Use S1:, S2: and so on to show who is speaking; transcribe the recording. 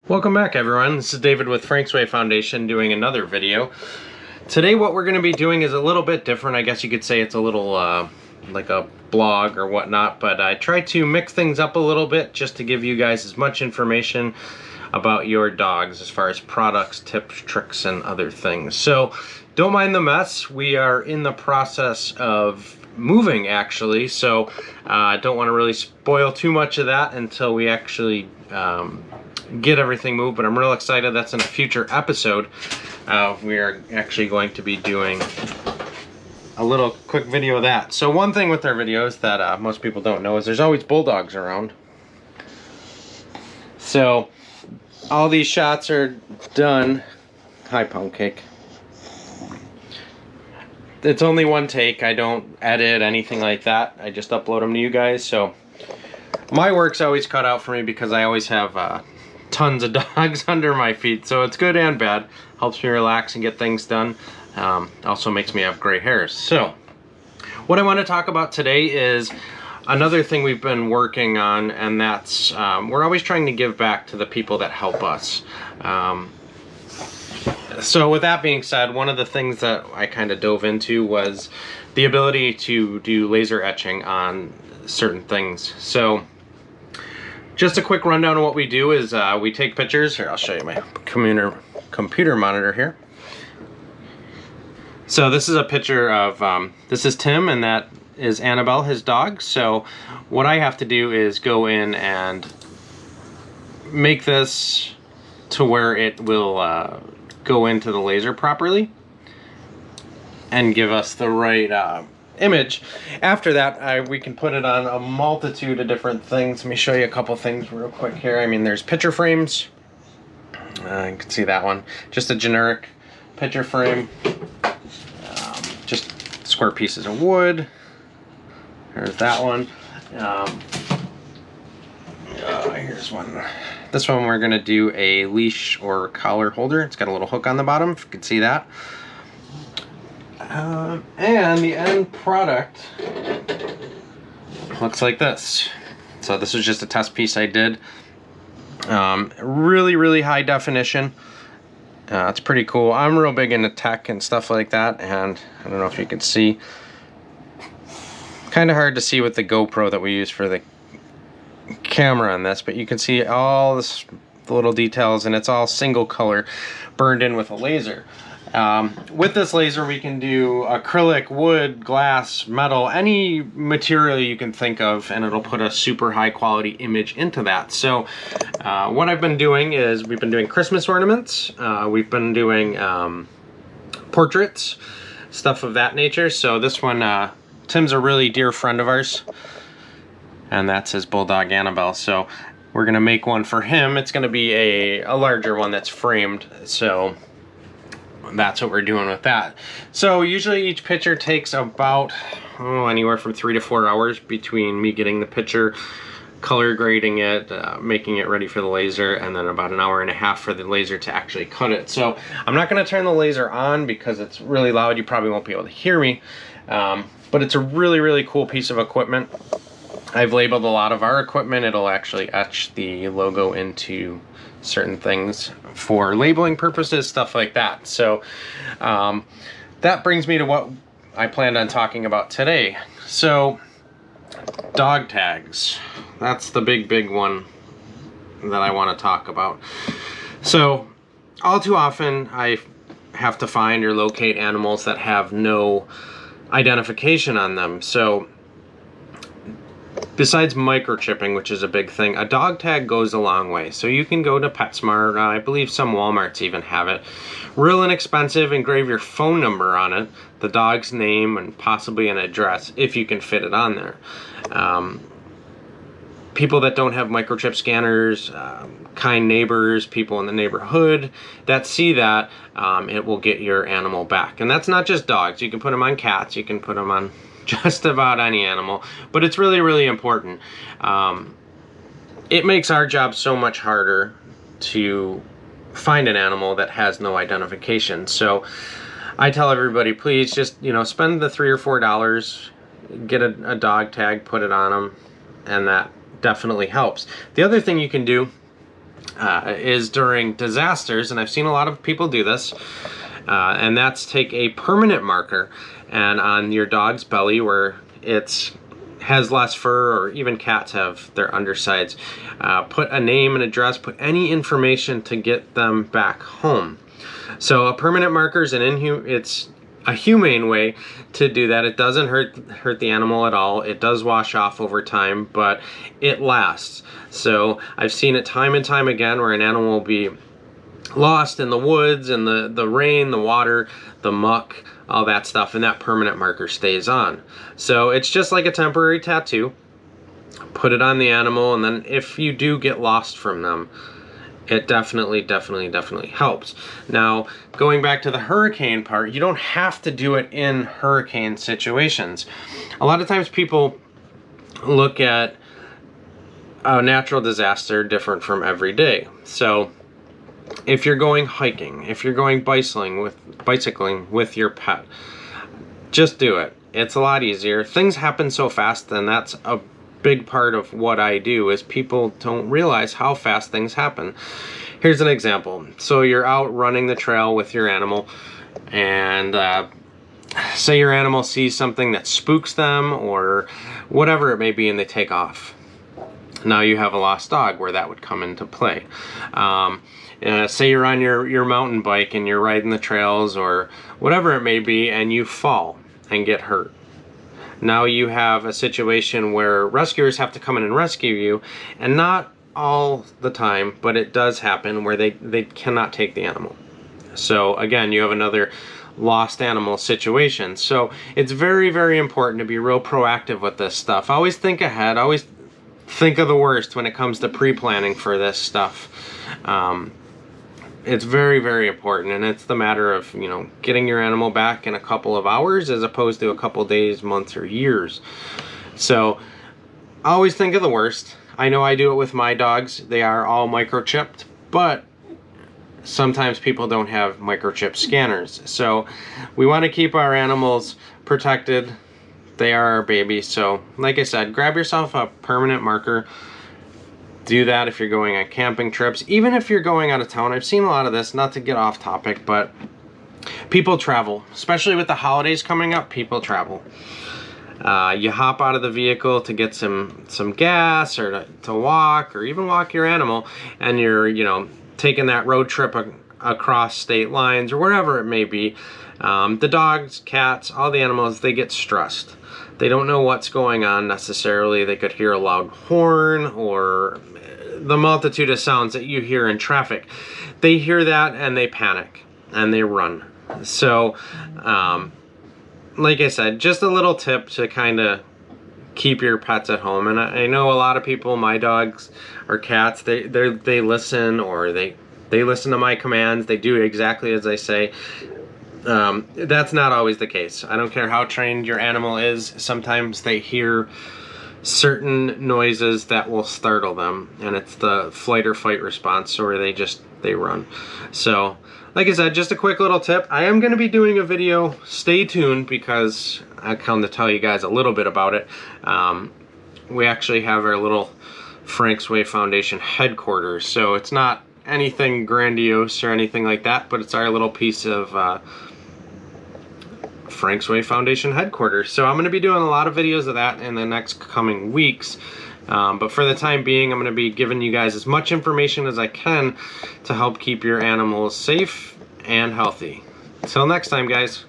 S1: Welcome back, everyone. This is David with Frank's Way Foundation doing another video. Today what we're going to be doing is a little bit different. I guess you could say it's a little like a blog or whatnot, but I try to mix things up a little bit just to give you guys as much information about your dogs as far as products, tips, tricks, and other things. So don't mind the mess. We are in the process of moving, actually, so I don't want to really spoil too much of that until we actually get everything moved, but I'm real excited. That's in a future episode. We are actually going to be doing a little quick video of that. So one thing with our videos that most people don't know is there's always bulldogs around. So all these shots are done. Hi, Pound Cake. It's only one take. I don't edit anything like that. I just upload them to you guys. So my work's always cut out for me because I always have tons of dogs under my feet, so it's good and bad. Helps me relax and get things done. Also makes me have gray hairs. So what I want to talk about today is another thing we've been working on, and that's we're always trying to give back to the people that help us. So with that being said, one of the things that I kind of dove into was the ability to do laser etching on certain things. So just a quick rundown of what we do is we take pictures. Here, I'll show you my computer monitor here. So this is a picture of, this is Tim, and that is Annabelle, his dog. So what I have to do is go in and make this to where it will go into the laser properly and give us the right image. After that, we can put it on a multitude of different things. Let me show you a couple things real quick here. I mean, there's picture frames. You can see that one. Just a generic picture frame. Just square pieces of wood. There's that one. Here's one. This one we're going to do a leash or collar holder. It's got a little hook on the bottom, if you can see that. And the end product looks like this. So this is just a test piece I did. Really high definition. It's pretty cool. I'm real big into tech and stuff like that, and I don't know if you can see. Kind of hard to see with the GoPro that we use for the camera on this, but you can see all the little details, and it's all single color burned in with a laser. With this laser we can do acrylic, wood, glass, metal, any material you can think of, and it'll put a super high quality image into that. So what I've been doing is we've been doing Christmas ornaments, we've been doing portraits, stuff of that nature. So this one, Tim's a really dear friend of ours, and that's his bulldog Annabelle. So we're gonna make one for him. It's gonna be a larger one that's framed, so that's what we're doing with that. So usually each picture takes about anywhere from 3 to 4 hours between me getting the picture, color grading it, making it ready for the laser, and then about 1.5 hours for the laser to actually cut it. So I'm not going to turn the laser on because it's really loud. You probably won't be able to hear me, but it's a really cool piece of equipment. I've labeled a lot of our equipment. It'll actually etch the logo into certain things for labeling purposes, stuff like that. So that brings me to what I planned on talking about today. So dog tags, that's the big one that I want to talk about. So all too often I have to find or locate animals that have no identification on them. So besides microchipping, which is a big thing, a dog tag goes a long way. So you can go to PetSmart, I believe some Walmarts even have it. Real inexpensive, engrave your phone number on it, the dog's name, and possibly an address if you can fit it on there. People that don't have microchip scanners, kind neighbors, people in the neighborhood that see that, it will get your animal back. And that's not just dogs. You can put them on cats, you can put them on just about any animal, but it's really important. It makes our job so much harder to find an animal that has no identification. So I tell everybody, please just, spend the $3 or $4, get a dog tag, put it on them, and that definitely helps. The other thing you can do is during disasters, and I've seen a lot of people do this, and that's take a permanent marker and on your dog's belly where it's has less fur, or even cats have their undersides, put a name and address, put any information to get them back home. So a permanent marker is it's a humane way to do that. It doesn't hurt the animal at all. It does wash off over time, but it lasts. So I've seen it time and time again where an animal will be lost in the woods, and the rain, the water, the muck, all that stuff, and that permanent marker stays on. So it's just like a temporary tattoo. Put it on the animal, and then if you do get lost from them, it definitely helps. Now, going back to the hurricane part, you don't have to do it in hurricane situations. A lot of times people look at a natural disaster different from every day. So if you're going hiking, if you're going bicycling with your pet, just do it. It's a lot easier. Things happen so fast, and that's a big part of what I do, is people don't realize how fast things happen. Here's an example. So you're out running the trail with your animal, and say your animal sees something that spooks them or whatever it may be, and they take off. Now you have a lost dog where that would come into play. Say you're on your mountain bike and you're riding the trails or whatever it may be, and you fall and get hurt. Now you have a situation where rescuers have to come in and rescue you, and not all the time, but it does happen where they cannot take the animal. So again, you have another lost animal situation. So it's very important to be real proactive with this stuff. Always think ahead, always think of the worst when it comes to pre-planning for this stuff. It's very important, and it's the matter of, you know, getting your animal back in a couple of hours as opposed to a couple days, months, or years. So always think of the worst. I know I do it with my dogs. They are all microchipped, but sometimes people don't have microchip scanners. So we want to keep our animals protected. They are our babies. So like I said, grab yourself a permanent marker. Do that if you're going on camping trips, even if you're going out of town. I've seen a lot of this, not to get off topic, but people travel, especially with the holidays coming up. People travel. You hop out of the vehicle to get some gas, or to walk, or even walk your animal, and you're, you know, taking that road trip across state lines or wherever it may be. The dogs, cats, all the animals, they get stressed. They don't know what's going on necessarily. They could hear a loud horn or the multitude of sounds that you hear in traffic. They hear that and they panic and they run. So, like I said, just a little tip to kind of keep your pets at home. And I know a lot of people, my dogs or cats, they listen, or they listen to my commands. They do exactly as I say. That's not always the case. I don't care how trained your animal is. Sometimes they hear certain noises that will startle them, and it's the flight or fight response, or they run. So like I said, just a quick little tip. I am going to be doing a video. Stay tuned, because I come to tell you guys a little bit about it. We actually have our little Frank's Way Foundation headquarters, so it's not anything grandiose or anything like that, but it's our little piece of Frank's Way Foundation headquarters. So I'm going to be doing a lot of videos of that in the next coming weeks. But for the time being, I'm going to be giving you guys as much information as I can to help keep your animals safe and healthy. Until next time, guys.